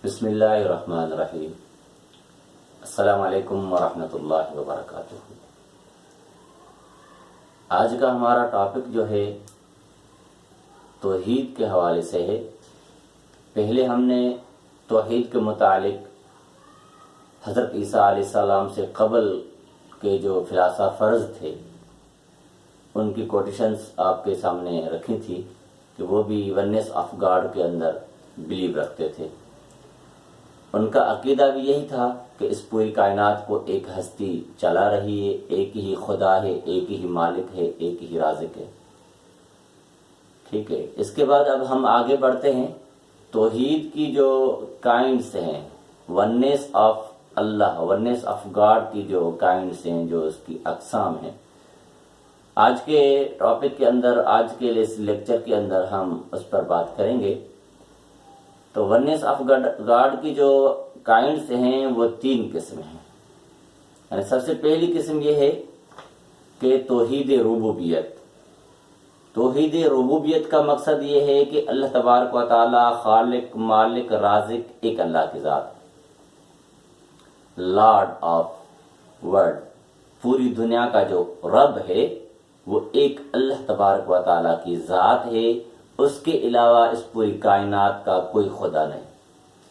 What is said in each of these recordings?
بسم اللہ الرحمن الرحیم۔ السلام علیکم ورحمۃ اللہ وبرکاتہ۔ آج کا ہمارا ٹاپک جو ہے توحید کے حوالے سے ہے۔ پہلے ہم نے توحید کے متعلق حضرت عیسیٰ علیہ السلام سے قبل کے جو فلاسفرز تھے ان کی کوٹیشنز آپ کے سامنے رکھی تھی کہ وہ بھی ونیس آف گاڈ کے اندر بلیو رکھتے تھے۔ ان کا عقیدہ بھی یہی تھا کہ اس پوری کائنات کو ایک ہستی چلا رہی ہے، ایک ہی خدا ہے، ایک ہی مالک ہے، ایک ہی رازق ہے۔ ٹھیک ہے، اس کے بعد اب ہم آگے بڑھتے ہیں۔ توحید کی جو کائنڈس ہیں، oneness of Allah, oneness of God کی جو کائنڈس ہیں، جو اس کی اقسام ہیں، آج کے ٹاپک کے اندر، آج کے اس لیکچر کے اندر ہم اس پر بات کریں گے۔ تو ونیس آف گاڈ کی جو کائنڈس ہیں وہ 3 قسم ہیں۔ یعنی سب سے پہلی قسم یہ ہے کہ توحید ربوبیت۔ توحید ربوبیت کا مقصد یہ ہے کہ اللہ تبارک و تعالی خالق، مالک، رازق ایک اللہ کی ذات، لارڈ آف ورلڈ، پوری دنیا کا جو رب ہے وہ ایک اللہ تبارک و تعالی کی ذات ہے۔ اس کے علاوہ اس پوری کائنات کا کوئی خدا نہیں۔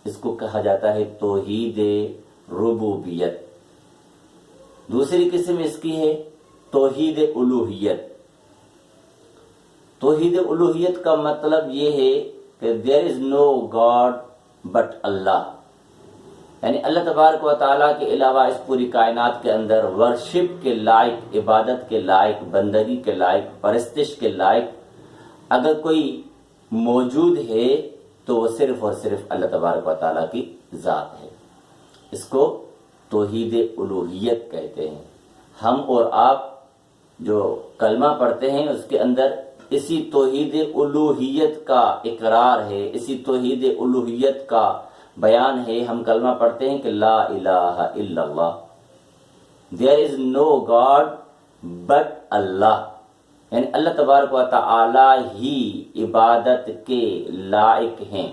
اس کو کہا جاتا ہے توحید ربوبیت۔ دوسری قسم اس کی ہے توحید الوہیت۔ توحید الوہیت کا مطلب یہ ہے کہ دیر از نو گاڈ بٹ اللہ، یعنی اللہ تبارک و تعالیٰ کے علاوہ اس پوری کائنات کے اندر ورشپ کے لائق، عبادت کے لائق، بندگی کے لائق، پرستش کے لائق اگر کوئی موجود ہے تو وہ صرف اور صرف اللہ تبارک و تعالیٰ کی ذات ہے۔ اس کو توحید الوہیت کہتے ہیں۔ ہم اور آپ جو کلمہ پڑھتے ہیں اس کے اندر اسی توحید الوہیت کا اقرار ہے، اسی توحید الوہیت کا بیان ہے۔ ہم کلمہ پڑھتے ہیں کہ لا الہ الا اللہ، there is no God but اللہ، یعنی اللہ تبارک و تعالی ہی عبادت کے لائق ہیں۔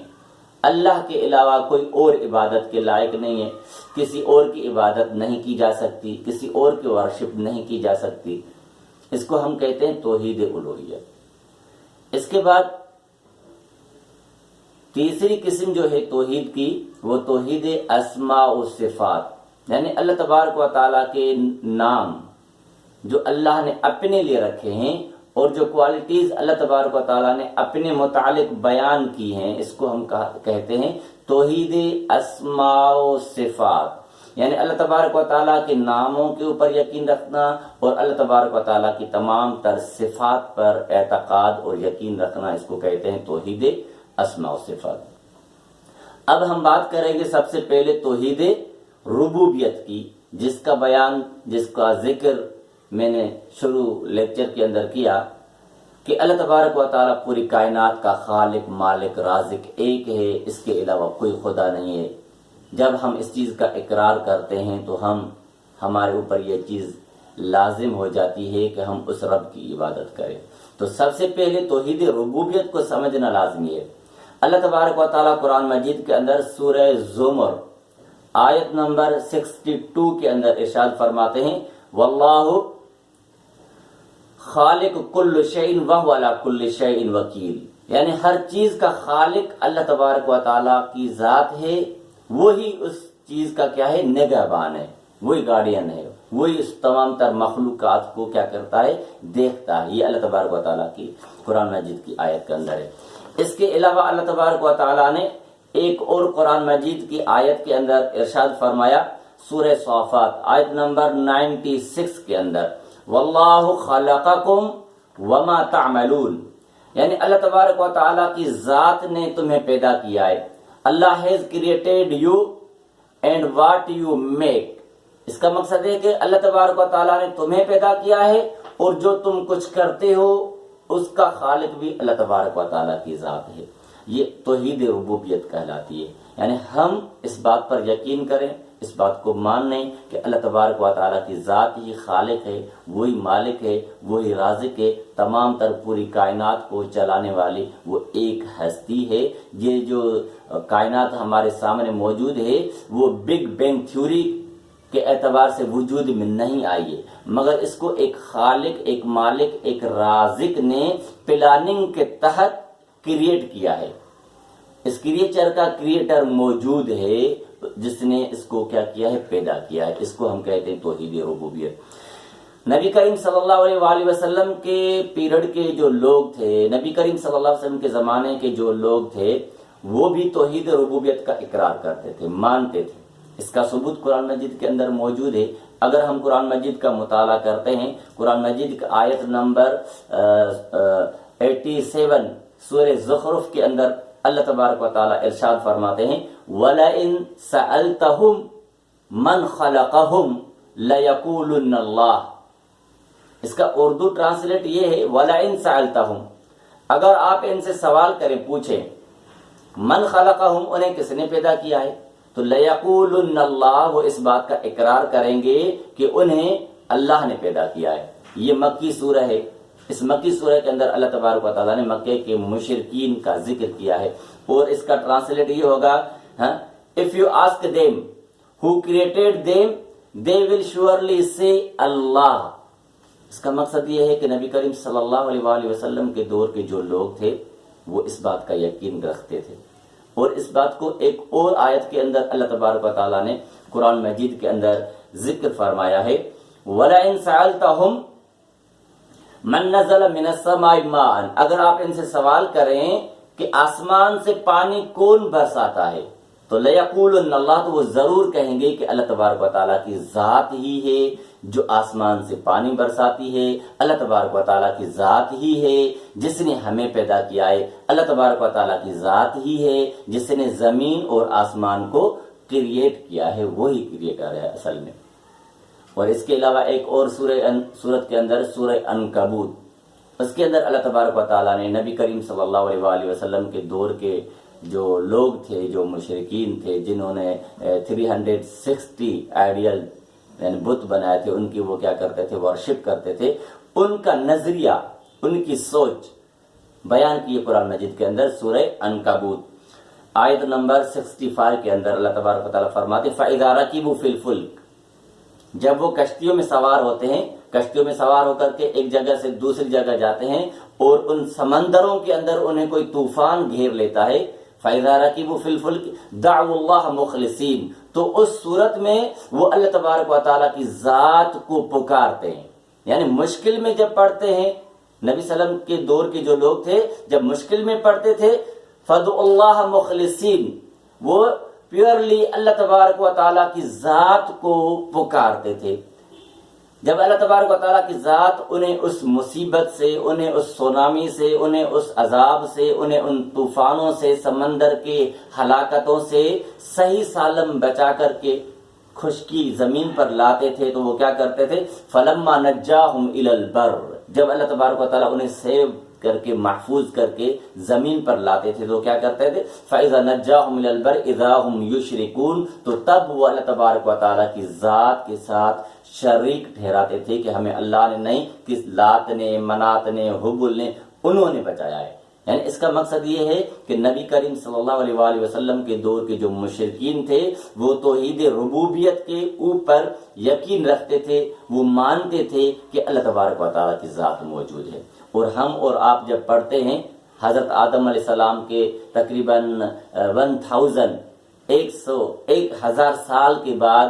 اللہ کے علاوہ کوئی اور عبادت کے لائق نہیں ہے۔ کسی اور کی عبادت نہیں کی جا سکتی، کسی اور کی ورشپ نہیں کی جا سکتی۔ اس کو ہم کہتے ہیں توحید الوہیت۔ اس کے بعد تیسری قسم جو ہے توحید کی وہ توحید اسماء و صفات، یعنی اللہ تبارک و تعالیٰ کے نام جو اللہ نے اپنے لیے رکھے ہیں اور جو کوالٹیز اللہ تبارک و تعالیٰ نے اپنے متعلق بیان کی ہیں، اس کو ہم کہتے ہیں توحید اسماء و صفات، یعنی اللہ تبارک و تعالیٰ کے ناموں کے اوپر یقین رکھنا اور اللہ تبارک و تعالیٰ کی تمام تر صفات پر اعتقاد اور یقین رکھنا، اس کو کہتے ہیں توحید اسماء و صفات۔ اب ہم بات کریں گے سب سے پہلے توحید ربوبیت کی، جس کا بیان، جس کا ذکر میں نے شروع لیکچر کے اندر کیا کہ اللہ تبارک و تعالیٰ پوری کائنات کا خالق، مالک، رازق ایک ہے، اس کے علاوہ کوئی خدا نہیں ہے۔ جب ہم اس چیز کا اقرار کرتے ہیں تو ہمارے اوپر یہ چیز لازم ہو جاتی ہے کہ ہم اس رب کی عبادت کریں۔ تو سب سے پہلے توحید ربوبیت کو سمجھنا لازمی ہے۔ اللہ تبارک و تعالیٰ قرآن مجید کے اندر سورہ زمر آیت نمبر 62 کے اندر ارشاد فرماتے ہیں واللہ خالق کل شیء وہو علی کل شیء وکیل، یعنی ہر چیز کا خالق اللہ تبارک و تعالیٰ کی ذات ہے، وہی اس چیز کا کیا ہے، نگہبان ہے، وہی گارڈین ہے، وہی اس تمام تر مخلوقات کو کیا کرتا ہے، دیکھتا ہے۔ یہ اللہ تبارک و تعالیٰ کی قرآن مجید کی آیت کے اندر ہے۔ اس کے علاوہ اللہ تبارک و تعالیٰ نے ایک اور قرآن مجید کی آیت کے اندر ارشاد فرمایا سورہ صافات آیت نمبر 96 کے اندر واللہ خلقکم وما تعملون، یعنی اللہ تبارک و تعالیٰ کی ذات نے تمہیں پیدا کیا ہے۔ اللہ has created you and what you make. اس کا مقصد ہے کہ اللہ تبارک و تعالیٰ نے تمہیں پیدا کیا ہے اور جو تم کچھ کرتے ہو اس کا خالق بھی اللہ تبارک و تعالیٰ کی ذات ہے۔ یہ توحید ربوبیت کہلاتی ہے۔ یعنی ہم اس بات پر یقین کریں، اس بات کو مان لیں کہ اللہ تبارک و تعالیٰ کی ذات ہی خالق ہے، وہی مالک ہے، وہی رازق ہے، تمام تر پوری کائنات کو چلانے والی وہ ایک ہستی ہے۔ یہ جو کائنات ہمارے سامنے موجود ہے وہ بگ بینگ تھیوری کے اعتبار سے وجود میں نہیں آئی ہے، مگر اس کو ایک خالق، ایک مالک، ایک رازق نے پلاننگ کے تحت کریٹ کیا ہے۔ اس کریچر کا کریٹر موجود ہے جس نے اس کو کیا کیا ہے، پیدا کیا ہے۔ اس کو ہم کہتے ہیں توحید ربوبیت۔ نبی کریم صلی اللہ علیہ وآلہ وسلم کے پیریڈ کے جو لوگ تھے، نبی کریم صلی اللہ علیہ وسلم کے زمانے کے جو لوگ تھے، وہ بھی توحید ربوبیت کا اقرار کرتے تھے، مانتے تھے۔ اس کا ثبوت قرآن مجید کے اندر موجود ہے۔ اگر ہم قرآن مجید کا مطالعہ کرتے ہیں، قرآن مجید کا آیت نمبر 87 سورہ زخرف کے اندر اللہ تبارک و تعالیٰ ارشاد فرماتے ہیں وَلَئِن سَأَلْتَهُمْ مَنْ خَلَقَهُمْ لَيَقُولُنَّ اللَّهُ۔ اس کا اردو ٹرانسلیٹ یہ ہے وَلَئِن سَأَلْتَهُمْ، اگر آپ ان سے سوال کریں، پوچھیں من خلقہم، انہیں کس نے پیدا کیا ہے، تو لَيَقُولُنَّ اللَّهُ، وہ اس بات کا اقرار کریں گے کہ انہیں اللہ نے پیدا کیا ہے۔ یہ مکی سورہ ہے۔ اس مکی سورہ کے اندر اللہ تبارک و تعالیٰ نے مکے کے مشرکین کا ذکر کیا ہے، اور اس کا ٹرانسلیٹ یہ ہوگا if you ask them who created them they will surely say Allah۔ اس کا مقصد یہ ہے کہ نبی کریم صلی اللہ علیہ وآلہ وسلم کے دور کے جو لوگ تھے وہ اس بات کا یقین رکھتے تھے، اور اس بات کو ایک اور آیت کے اندر اللہ تبارک و تعالیٰ نے قرآن مجید کے اندر ذکر فرمایا ہے وَلَئِن سَأَلْتَهُمْ من نزل من السماء ماء، اگر آپ ان سے سوال کریں کہ آسمان سے پانی کون برساتا ہے، تو لَيَقُولُنَّ اللَّهُ، تو وہ ضرور کہیں گے کہ اللہ تبارک و تعالیٰ کی ذات ہی ہے جو آسمان سے پانی برساتی ہے، اللہ تبارک و تعالیٰ کی ذات ہی ہے جس نے ہمیں پیدا کیا ہے، اللہ تبارک و تعالیٰ کی ذات ہی ہے جس نے زمین اور آسمان کو کریٹ کیا ہے، وہی کریٹر ہے اصل میں۔ اور اس کے علاوہ ایک اور سورت کے اندر سورہ عنکبوت، اس کے اندر اللہ تبارک و تعالیٰ نے نبی کریم صلی اللہ علیہ وآلہ وسلم کے دور کے جو لوگ تھے، جو مشرکین تھے، جنہوں نے 360 آئیڈیل یعنی بت بنائے تھے، ان کی وہ کیا کرتے تھے، ورشپ کرتے تھے، ان کا نظریہ، ان کی سوچ بیان کی قرآن مجید کے اندر سورہ عنکبوت آیت نمبر 65 کے اندر اللہ تبارک و تعالیٰ فرماتے فَإِذَا رَكِبُوا فِي الْفُلْكِ، جب وہ کشتیوں میں سوار ہوتے ہیں، کشتیوں میں سوار ہو کر کے ایک جگہ سے دوسری جگہ جاتے ہیں، اور ان سمندروں کے اندر انہیں کوئی طوفان گھیر لیتا ہے، فَإِذَا رَكِبُوا فِي الْفُلْكِ دَعُوا اللَّهَ مُخْلِصِينَ، تو اس صورت میں وہ اللہ تبارک و تعالیٰ کی ذات کو پکارتے ہیں۔ یعنی مشکل میں جب پڑھتے ہیں، نبی صلی اللہ علیہ وسلم کے دور کے جو لوگ تھے جب مشکل میں پڑھتے تھے فَدُعُوا اللَّهَ مُخْلِصِينَ، وہ پیورلی اللہ تبارک و تعالیٰ کی ذات کو پکارتے تھے۔ جب اللہ تبارک و تعالیٰ کی ذات انہیں اس مصیبت سے، انہیں اس سونامی سے، انہیں اس عذاب سے، انہیں ان طوفانوں سے، سمندر کے ہلاکتوں سے صحیح سالم بچا کر کے خشکی زمین پر لاتے تھے، تو وہ کیا کرتے تھے فَلَمَّا نَجَّاهُمْ إِلَى الْبَرِّ، جب اللہ تبارک و تعالیٰ انہیں سیو کر کے محفوظ کر کے زمین پر لاتے تھے تو کیا کرتے تھے فَإِذَا نَجَّاهُمْ إِلَى الْبَرِّ إِذَا هُمْ يُشْرِكُونَ، تو تب وہ اللہ تبارک و تعالیٰ کی ذات کے ساتھ شریک ٹھہراتے تھے کہ ہمیں اللہ نے نہیں، کس لات نے، منات نے، حبل نے، انہوں نے بچایا ہے۔ یعنی اس کا مقصد یہ ہے کہ نبی کریم صلی اللہ علیہ وآلہ وسلم کے دور کے جو مشرکین تھے وہ توحید ربوبیت کے اوپر یقین رکھتے تھے، وہ مانتے تھے کہ اللہ تبارک و تعالیٰ کی ذات موجود ہے۔ اور ہم اور آپ جب پڑھتے ہیں حضرت آدم علیہ السلام کے تقریباً 1000 سال کے بعد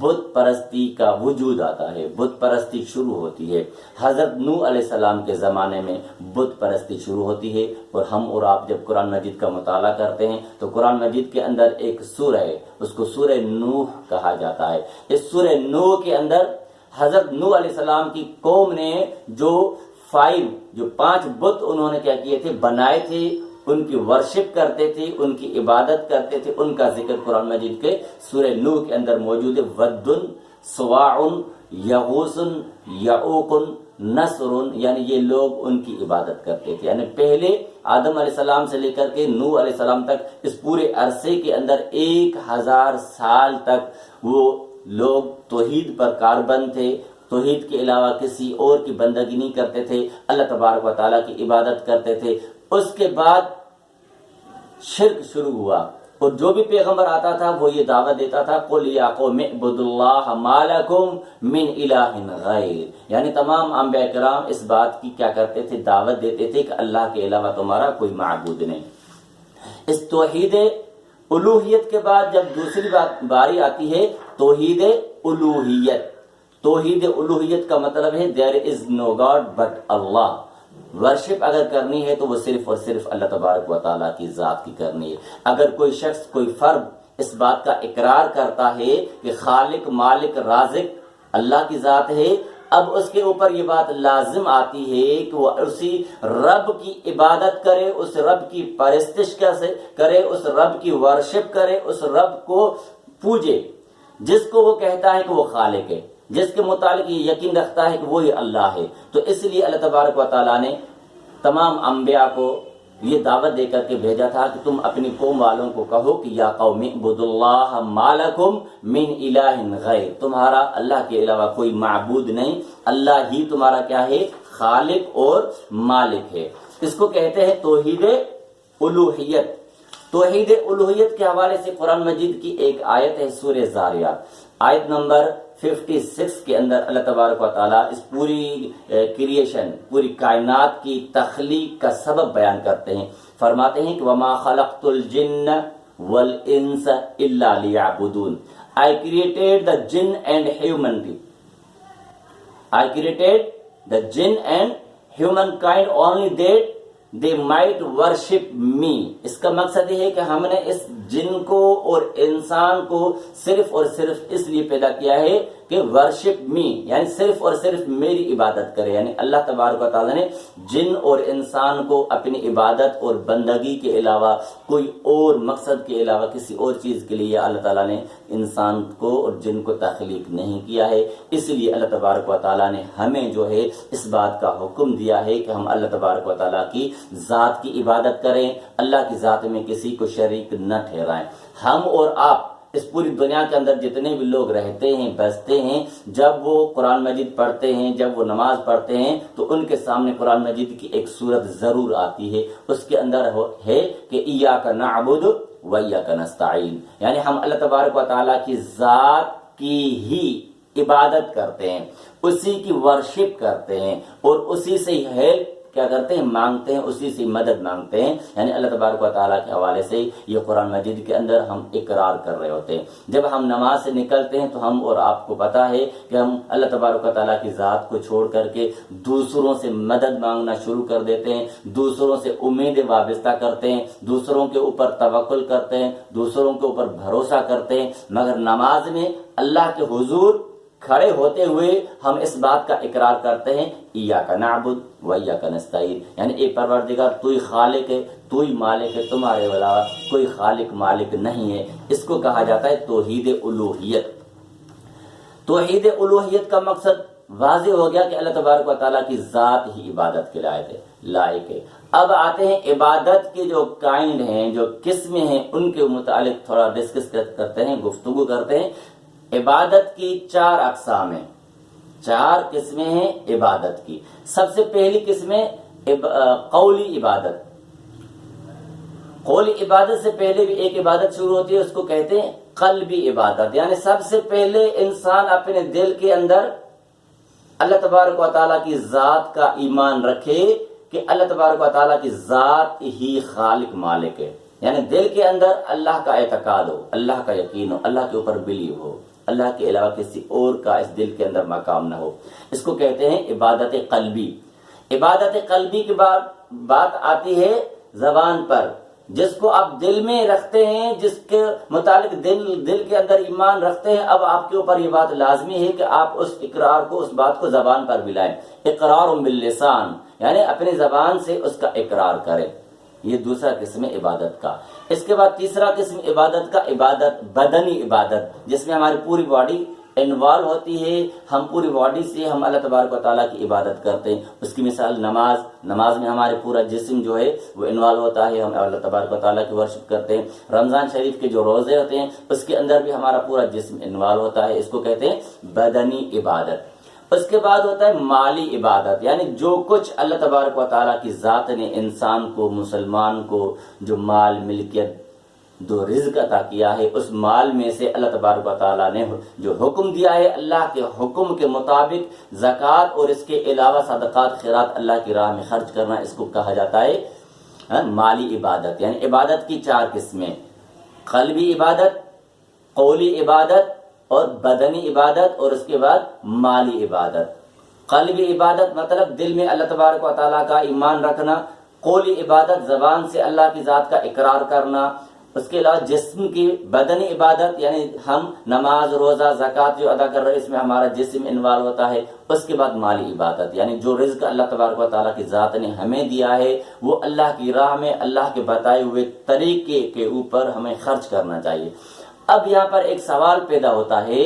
بت پرستی کا وجود آتا ہے، بت پرستی شروع ہوتی ہے۔ حضرت نوح علیہ السلام کے زمانے میں بت پرستی شروع ہوتی ہے، اور ہم اور آپ جب قرآن مجید کا مطالعہ کرتے ہیں تو قرآن مجید کے اندر ایک سورہ ہے، اس کو سورہ نوح کہا جاتا ہے۔ اس سورہ نوح کے اندر حضرت نوح علیہ السلام کی قوم نے جو 5 بت انہوں نے کیا کیے تھے، بنائے تھے، ان کی ورشپ کرتے تھے، ان کی عبادت کرتے تھے، ان کا ذکر قرآن مجید کے سورہ نوح کے اندر موجود ہے۔ ودن، سواع، یغوث، یعوق، نصر، یعنی یہ لوگ ان کی عبادت کرتے تھے. یعنی پہلے آدم علیہ السلام سے لے کر کے نوح علیہ السلام تک اس پورے عرصے کے اندر 1000 سال تک وہ لوگ توحید پر کاربند تھے، توحید کے علاوہ کسی اور کی بندگی نہیں کرتے تھے، اللہ تبارک و تعالیٰ کی عبادت کرتے تھے. اس کے بعد شرک شروع ہوا، اور جو بھی پیغمبر آتا تھا وہ یہ دعوت دیتا تھا قُلْ يَا قَوْمِ اعْبُدُوا اللَّهَ مَا لَكُمْ مِنْ إِلَٰهٍ غَيْرُهُ. یعنی تمام انبیاء کرام اس بات کی کیا کرتے تھے، دعوت دیتے تھے کہ اللہ کے علاوہ تمہارا کوئی معبود نہیں. اس توحید الوہیت کے بعد جب دوسری باری آتی ہے توحید الوہیت. توحید الوہیت کا مطلب ہے there is no God but Allah. Worship اگر کرنی ہے تو وہ صرف اور صرف اللہ تبارک و تعالیٰ کی ذات کی کرنی ہے. اگر کوئی شخص، کوئی فرد اس بات کا اقرار کرتا ہے کہ خالق مالک رازق اللہ کی ذات ہے، اب اس کے اوپر یہ بات لازم آتی ہے کہ وہ اسی رب کی عبادت کرے، اس رب کی پرستش کرے، اس رب کی ورشپ کرے، اس رب کو پوجے جس کو وہ کہتا ہے کہ وہ خالق ہے، جس کے متعلق یہ یقین رکھتا ہے کہ وہی اللہ ہے. تو اس لیے اللہ تبارک و تعالیٰ نے تمام انبیاء کو یہ دعوت دے کر کے بھیجا تھا کہ تم اپنی قوم والوں کو کہو کہ یا قوم اعبدوا اللہ ما لکم من الہ غیر، تمہارا اللہ کے علاوہ کوئی معبود نہیں، اللہ ہی تمہارا کیا ہے، خالق اور مالک ہے. اس کو کہتے ہیں توحید الوہیت. توحید الوہیت کے حوالے سے قرآن مجید کی ایک آیت ہے سورہ زاریات، آیت نمبر 56 کے اندر اللہ تبارک و تعالیٰ اس پوری کریشن، پوری کائنات کی تخلیق کا سبب بیان کرتے ہیں. فرماتے ہیں کہ وَمَا خَلَقْتُ الْجِنَّ وَالْإِنسَ إِلَّا لِيَعْبُدُونَ. I created the jinn and humanity. I created the jinn and humankind only that they might worship me. اس کا مقصد یہ ہے کہ ہم نے اس جن کو اور انسان کو صرف اور صرف اس لیے پیدا کیا ہے کہ ورشپ می، یعنی صرف اور صرف میری عبادت کرے. یعنی اللہ تبارک و تعالیٰ نے جن اور انسان کو اپنی عبادت اور بندگی کے علاوہ، کوئی اور مقصد کے علاوہ کسی اور چیز کے لیے اللہ تعالیٰ نے انسان کو اور جن کو تخلیق نہیں کیا ہے. اس لیے اللہ تبارک و تعالیٰ نے ہمیں جو ہے اس بات کا حکم دیا ہے کہ ہم اللہ تبارک و تعالیٰ کی ذات کی عبادت کریں، اللہ کی ذات میں کسی کو شریک نہ ٹھہرائیں. ہم اور آپ اس پوری دنیا کے اندر جتنے بھی لوگ رہتے ہیں، بستے ہیں، جب وہ قرآن مجید پڑھتے ہیں، جب وہ نماز پڑھتے ہیں تو ان کے سامنے قرآن مجید کی ایک صورت ضرور آتی ہے. اس کے اندر ہے کہ ایاک نعبد و ایاک نستعین، یعنی ہم اللہ تبارک و تعالیٰ کی ذات کی ہی عبادت کرتے ہیں، اسی کی ورشپ کرتے ہیں اور اسی سے ہیلپ کیا کرتے ہیں، مانگتے ہیں، اسی سے مدد مانگتے ہیں. یعنی اللہ تبارک و تعالیٰ کے حوالے سے یہ قرآن مجید کے اندر ہم اقرار کر رہے ہوتے ہیں. جب ہم نماز سے نکلتے ہیں تو ہم اور آپ کو پتا ہے کہ ہم اللہ تبارک و تعالیٰ کی ذات کو چھوڑ کر کے دوسروں سے مدد مانگنا شروع کر دیتے ہیں، دوسروں سے امیدیں وابستہ کرتے ہیں، دوسروں کے اوپر توکل کرتے ہیں، دوسروں کے اوپر بھروسہ کرتے ہیں. مگر نماز میں اللہ کے حضور کھڑے ہوتے ہوئے ہم اس بات کا اقرار کرتے ہیں ایاک نعبد و ایاک نستعین، یعنی اے پروردگار تو ہی خالق ہے، تو ہی مالک ہے، تمہارے علاوہ کوئی خالق مالک نہیں ہے. اس کو کہا جاتا ہے توحید الوہیت. توحید الوہیت کا مقصد واضح ہو گیا کہ اللہ تبارک و تعالیٰ کی ذات ہی عبادت کے لائق ہے. اب آتے ہیں عبادت کے جو کائنڈ ہیں، جو قسمیں ہیں، ان کے متعلق تھوڑا ڈسکس کرتے ہیں، گفتگو کرتے ہیں. عبادت کی 4 اقسام ہیں، 4 قسمیں ہیں عبادت کی. سب سے پہلی قسم ہے قولی عبادت. قولی عبادت سے پہلے بھی ایک عبادت شروع ہوتی ہے، اس کو کہتے ہیں قلبی عبادت. یعنی سب سے پہلے انسان اپنے دل کے اندر اللہ تبارک و تعالیٰ کی ذات کا ایمان رکھے کہ اللہ تبارک و تعالیٰ کی ذات ہی خالق مالک ہے. یعنی دل کے اندر اللہ کا اعتقاد ہو، اللہ کا یقین ہو، اللہ کے اوپر بلیو ہو، اللہ کے علاوہ کسی اور کا اس دل کے اندر مقام نہ ہو. اس کو کہتے ہیں عبادت قلبی. عبادت قلبی کے بعد بات آتی ہے زبان پر، جس کو آپ دل میں رکھتے ہیں، جس کے متعلق دل کے اندر ایمان رکھتے ہیں. اب آپ کے اوپر یہ بات لازمی ہے کہ آپ اس اقرار کو، اس بات کو زبان پر بھی لائیں. اقرار باللسان، یعنی اپنی زبان سے اس کا اقرار کریں. یہ دوسرا قسم ہے عبادت کا. اس کے بعد تیسرا قسم عبادت کا عبادت بدنی عبادت، جس میں ہماری پوری باڈی انوالو ہوتی ہے، ہم پوری باڈی سے ہم اللہ تبارک و تعالیٰ کی عبادت کرتے ہیں. اس کی مثال نماز میں ہمارے پورا جسم جو ہے وہ انوالو ہوتا ہے، ہم اللہ تبارک و تعالیٰ کی ورشپ کرتے ہیں. رمضان شریف کے جو روزے ہوتے ہیں اس کے اندر بھی ہمارا پورا جسم انوالو ہوتا ہے، اس کو کہتے ہیں بدنی عبادت. اس کے بعد ہوتا ہے مالی عبادت، یعنی جو کچھ اللہ تبارک و تعالیٰ کی ذات نے انسان کو، مسلمان کو جو مال ملکیت جو رزق عطا کیا ہے، اس مال میں سے اللہ تبارک و تعالیٰ نے جو حکم دیا ہے، اللہ کے حکم کے مطابق زکوٰۃ اور اس کے علاوہ صدقات خیرات اللہ کی راہ میں خرچ کرنا، اس کو کہا جاتا ہے مالی عبادت. یعنی عبادت کی 4 قسمیں: قلبی عبادت، قولی عبادت اور بدنی عبادت، اور اس کے بعد مالی عبادت. قلبی عبادت مطلب دل میں اللہ تبارک و تعالیٰ کا ایمان رکھنا. قولی عبادت زبان سے اللہ کی ذات کا اقرار کرنا. اس کے علاوہ جسم کی بدنی عبادت، یعنی ہم نماز، روزہ، زکوٰۃ جو ادا کر رہے ہیں اس میں ہمارا جسم انوالو ہوتا ہے. اس کے بعد مالی عبادت، یعنی جو رزق اللہ تبارک و تعالیٰ کی ذات نے ہمیں دیا ہے وہ اللہ کی راہ میں اللہ کے بتائے ہوئے طریقے کے اوپر ہمیں خرچ کرنا چاہیے. اب یہاں پر ایک سوال پیدا ہوتا ہے،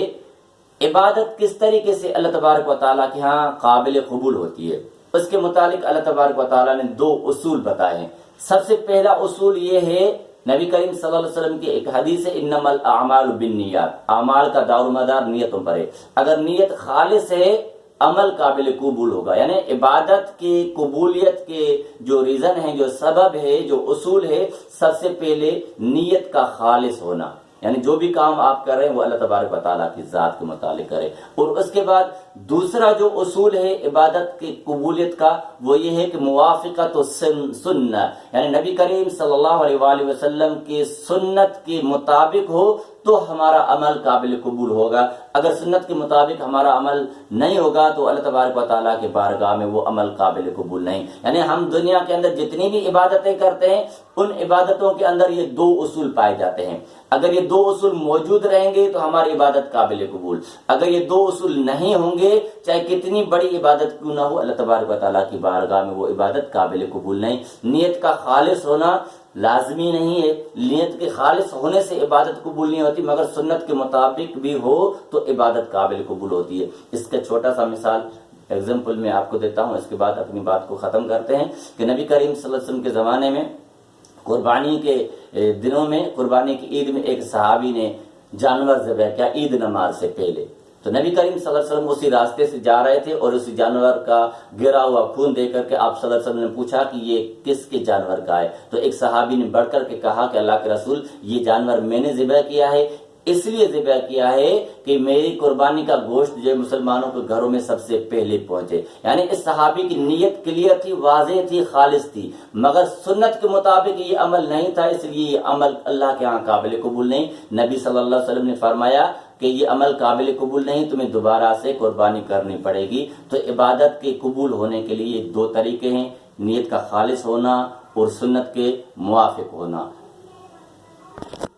عبادت کس طریقے سے اللہ تبارک و تعالیٰ کے ہاں قابل قبول ہوتی ہے؟ اس کے متعلق اللہ تبارک و تعالیٰ نے 2 اصول بتائے ہیں. سب سے پہلا اصول یہ ہے، نبی کریم صلی اللہ علیہ وسلم کی ایک حدیث ہے، انما الاعمال بالنیات، اعمال کا دار و مدار نیتوں پر ہے. اگر نیت خالص ہے عمل قابل قبول ہوگا. یعنی عبادت کی قبولیت کے جو ریزن ہے، جو سبب ہے، جو اصول ہے، سب سے پہلے نیت کا خالص ہونا، یعنی جو بھی کام آپ کر رہے ہیں وہ اللہ تبارک و تعالیٰ کی ذات کے متعلق کرے. اور اس کے بعد دوسرا جو اصول ہے عبادت کی قبولیت کا وہ یہ ہے کہ موافقت سنت، یعنی نبی کریم صلی اللہ علیہ وآلہ وسلم کی سنت کے مطابق ہو تو ہمارا عمل قابل قبول ہوگا. اگر سنت کے مطابق ہمارا عمل نہیں ہوگا تو اللہ تبارک و تعالیٰ کے بارگاہ میں وہ عمل قابل قبول نہیں. یعنی ہم دنیا کے اندر جتنی بھی عبادتیں کرتے ہیں ان عبادتوں کے اندر یہ 2 اصول پائے جاتے ہیں. اگر یہ 2 اصول موجود رہیں گے تو ہماری عبادت قابل قبول. اگر یہ 2 اصول نہیں ہوں گے، چاہے کتنی بڑی عبادت کیوں نہ ہو، اللہ تبارک و تعالیٰ کی بارگاہ میں وہ عبادت قابل قبول نہیں. نیت کا خالص ہونا لازمی نہیں ہے، نیت کے خالص ہونے سے عبادت قبول نہیں ہوتی، مگر سنت کے مطابق بھی ہو تو عبادت قابل قبول ہوتی ہے. اس کا چھوٹا سا مثال ایگزامپل میں آپ کو دیتا ہوں، اس کے بعد اپنی بات کو ختم کرتے ہیں. کہ نبی کریم صلی اللہ علیہ وسلم کے زمانے میں قربانی کے دنوں میں، قربانی کی عید میں ایک صحابی نے جانور ذبح کیا عید نماز سے پہلے. تو نبی کریم صلی اللہ علیہ وسلم اسی راستے سے جا رہے تھے اور اسی جانور کا گرا ہوا خون دے کر کے آپ صلی اللہ علیہ وسلم نے پوچھا کہ یہ کس کے جانور کا ہے؟ تو ایک صحابی نے بڑھ کر کے کہا کہ اللہ کے رسول، یہ جانور میں نے ذبح کیا ہے، اس لیے ذبح کیا ہے کہ میری قربانی کا گوشت جو مسلمانوں کے گھروں میں سب سے پہلے پہنچے. یعنی اس صحابی کی نیت کلیئر تھی، واضح تھی، خالص تھی، مگر سنت کے مطابق یہ عمل نہیں تھا، اس لیے یہ عمل اللہ کے ہاں قابل قبول نہیں. نبی صلی اللہ علیہ وسلم نے فرمایا کہ یہ عمل قابل قبول نہیں، تمہیں دوبارہ سے قربانی کرنی پڑے گی. تو عبادت کے قبول ہونے کے لیے 2 طریقے ہیں، نیت کا خالص ہونا اور سنت کے موافق ہونا.